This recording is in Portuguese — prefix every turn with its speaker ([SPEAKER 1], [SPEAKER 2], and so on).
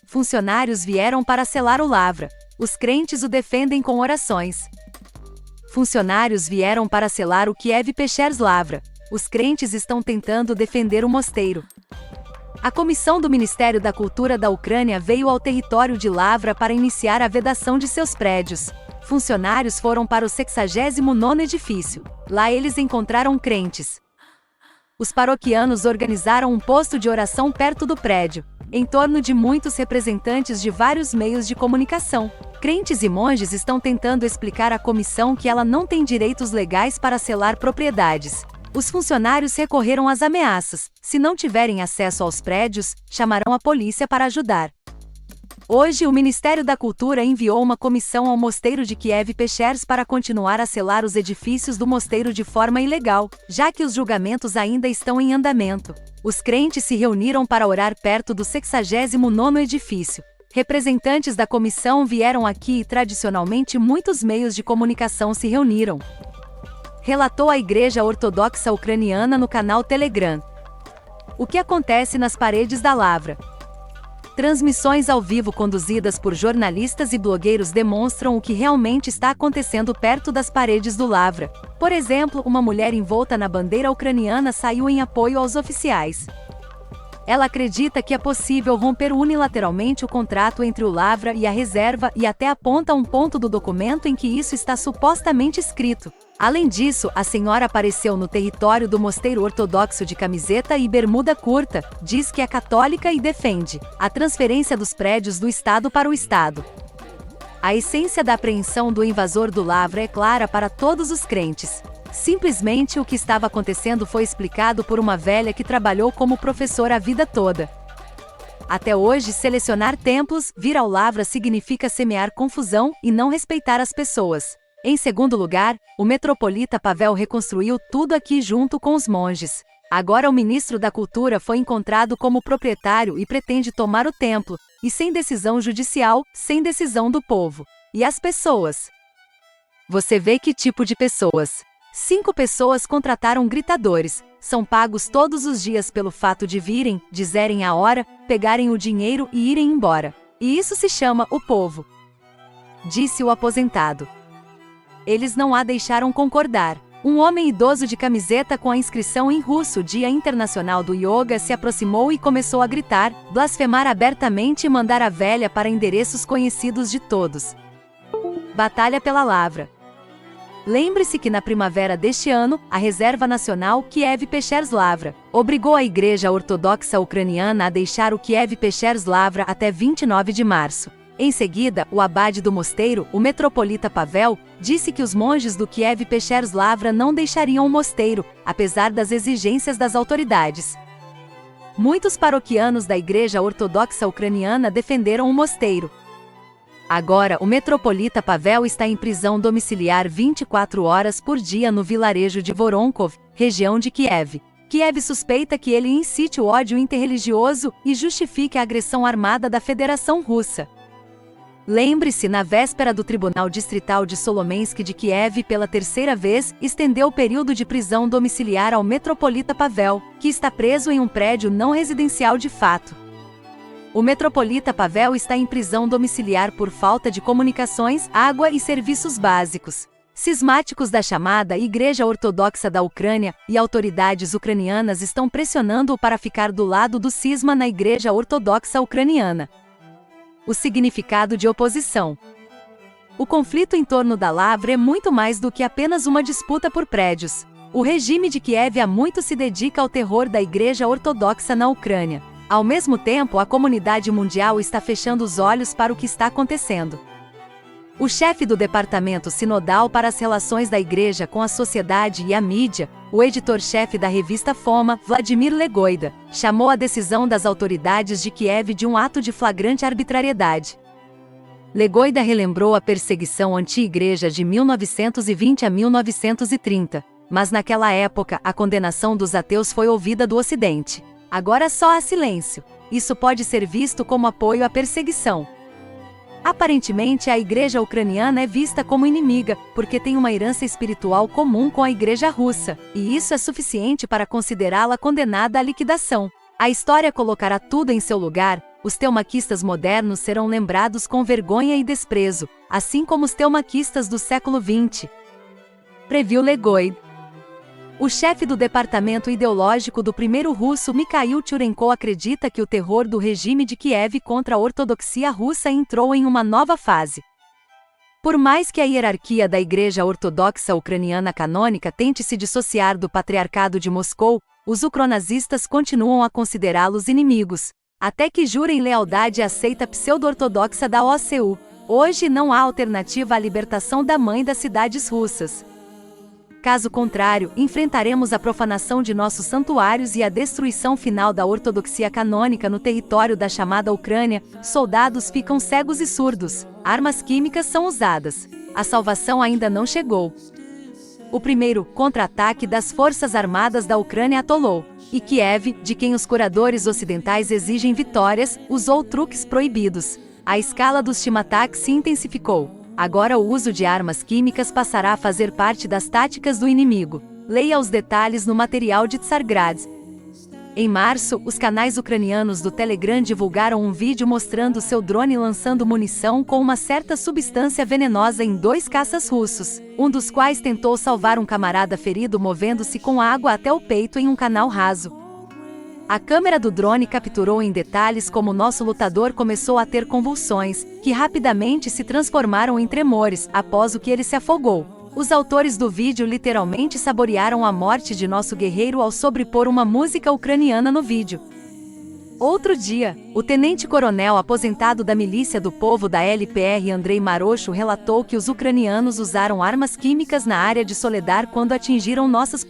[SPEAKER 1] Funcionários vieram para selar o Lavra. Os crentes o defendem com orações. Funcionários vieram para selar o Kiev Pechers Lavra. Os crentes estão tentando defender o mosteiro. A comissão do Ministério da Cultura da Ucrânia veio ao território de Lavra para iniciar a vedação de seus prédios. Funcionários foram para o 69º edifício. Lá eles encontraram crentes. Os paroquianos organizaram um posto de oração perto do prédio, em torno de muitos representantes de vários meios de comunicação. Crentes e monges estão tentando explicar à comissão que ela não tem direitos legais para selar propriedades. Os funcionários recorreram às ameaças. Se não tiverem acesso aos prédios, chamarão a polícia para ajudar. Hoje, o Ministério da Cultura enviou uma comissão ao mosteiro de Kiev Pechers para continuar a selar os edifícios do mosteiro de forma ilegal, já que os julgamentos ainda estão em andamento. Os crentes se reuniram para orar perto do 69º edifício. Representantes da comissão vieram aqui e tradicionalmente muitos meios de comunicação se reuniram. Relatou a Igreja Ortodoxa Ucraniana no canal Telegram. O que acontece nas paredes da Lavra? Transmissões ao vivo conduzidas por jornalistas e blogueiros demonstram o que realmente está acontecendo perto das paredes do Lavra. Por exemplo, uma mulher envolta na bandeira ucraniana saiu em apoio aos oficiais. Ela acredita que é possível romper unilateralmente o contrato entre o Lavra e a reserva e até aponta um ponto do documento em que isso está supostamente escrito. Além disso, a senhora apareceu no território do mosteiro ortodoxo de camiseta e bermuda curta, diz que é católica e defende a transferência dos prédios do Estado para o Estado. A essência da apreensão do invasor do Lavra é clara para todos os crentes. Simplesmente o que estava acontecendo foi explicado por uma velha que trabalhou como professora a vida toda. Até hoje, selecionar templos, vir ao Lavra significa semear confusão e não respeitar as pessoas. Em segundo lugar, o metropolita Pavel reconstruiu tudo aqui junto com os monges. Agora o ministro da Cultura foi encontrado como proprietário e pretende tomar o templo, e sem decisão judicial, sem decisão do povo. E as pessoas? Você vê que tipo de pessoas? 5 pessoas contrataram gritadores, são pagos todos os dias pelo fato de virem, dizerem a hora, pegarem o dinheiro e irem embora. E isso se chama o povo. Disse o aposentado. Eles não a deixaram concordar. Um homem idoso de camiseta com a inscrição em russo Dia Internacional do Yoga se aproximou e começou a gritar, blasfemar abertamente e mandar a velha para endereços conhecidos de todos. Batalha pela Lavra. Lembre-se que na primavera deste ano, a Reserva Nacional Kiev Pechers Lavra obrigou a Igreja Ortodoxa Ucraniana a deixar o Kiev Pechers Lavra até 29 de março. Em seguida, o abade do mosteiro, o metropolita Pavel, disse que os monges do Kiev Pechers Lavra não deixariam o mosteiro, apesar das exigências das autoridades. Muitos paroquianos da Igreja Ortodoxa Ucraniana defenderam o mosteiro. Agora, o metropolita Pavel está em prisão domiciliar 24 horas por dia no vilarejo de Voronkov, região de Kiev. Kiev suspeita que ele incite o ódio interreligioso e justifique a agressão armada da Federação Russa. Lembre-se, na véspera do Tribunal Distrital de Solomensk de Kiev, pela terceira vez, estendeu o período de prisão domiciliar ao metropolita Pavel, que está preso em um prédio não residencial de fato. O metropolita Pavel está em prisão domiciliar por falta de comunicações, água e serviços básicos. Cismáticos da chamada Igreja Ortodoxa da Ucrânia e autoridades ucranianas estão pressionando-o para ficar do lado do cisma na Igreja Ortodoxa Ucraniana. O significado de oposição. O conflito em torno da Lavra é muito mais do que apenas uma disputa por prédios. O regime de Kiev há muito se dedica ao terror da Igreja Ortodoxa na Ucrânia. Ao mesmo tempo, a comunidade mundial está fechando os olhos para o que está acontecendo. O chefe do Departamento Sinodal para as Relações da Igreja com a Sociedade e a Mídia, o editor-chefe da revista Foma, Vladimir Legoida, chamou a decisão das autoridades de Kiev de um ato de flagrante arbitrariedade. Legoida relembrou a perseguição anti-igreja de 1920 a 1930, mas naquela época a condenação dos ateus foi ouvida do Ocidente. Agora só há silêncio. Isso pode ser visto como apoio à perseguição. Aparentemente, a igreja ucraniana é vista como inimiga, porque tem uma herança espiritual comum com a igreja russa, e isso é suficiente para considerá-la condenada à liquidação. A história colocará tudo em seu lugar, os teumaquistas modernos serão lembrados com vergonha e desprezo, assim como os teumaquistas do século XX. Previu Legoid. O chefe do departamento ideológico do primeiro russo, Mikhail Churenko, acredita que o terror do regime de Kiev contra a ortodoxia russa entrou em uma nova fase. Por mais que a hierarquia da Igreja Ortodoxa Ucraniana Canônica tente se dissociar do Patriarcado de Moscou, os ucronazistas continuam a considerá-los inimigos, até que jurem lealdade à seita pseudo-ortodoxa da OCU. Hoje não há alternativa à libertação da mãe das cidades russas. Caso contrário, enfrentaremos a profanação de nossos santuários e a destruição final da ortodoxia canônica no território da chamada Ucrânia. Soldados ficam cegos e surdos, armas químicas são usadas. A salvação ainda não chegou. O primeiro contra-ataque das forças armadas da Ucrânia atolou, e Kiev, de quem os curadores ocidentais exigem vitórias, usou truques proibidos. A escala dos chimataques se intensificou. Agora o uso de armas químicas passará a fazer parte das táticas do inimigo. Leia os detalhes no material de Tsargrad. Em março, os canais ucranianos do Telegram divulgaram um vídeo mostrando seu drone lançando munição com uma certa substância venenosa em 2 caças russos, um dos quais tentou salvar um camarada ferido movendo-se com água até o peito em um canal raso. A câmera do drone capturou em detalhes como nosso lutador começou a ter convulsões, que rapidamente se transformaram em tremores após o que ele se afogou. Os autores do vídeo literalmente saborearam a morte de nosso guerreiro ao sobrepor uma música ucraniana no vídeo. Outro dia, o tenente-coronel aposentado da Milícia do Povo da LPR Andrei Marosho relatou que os ucranianos usaram armas químicas na área de Soledar quando atingiram nossas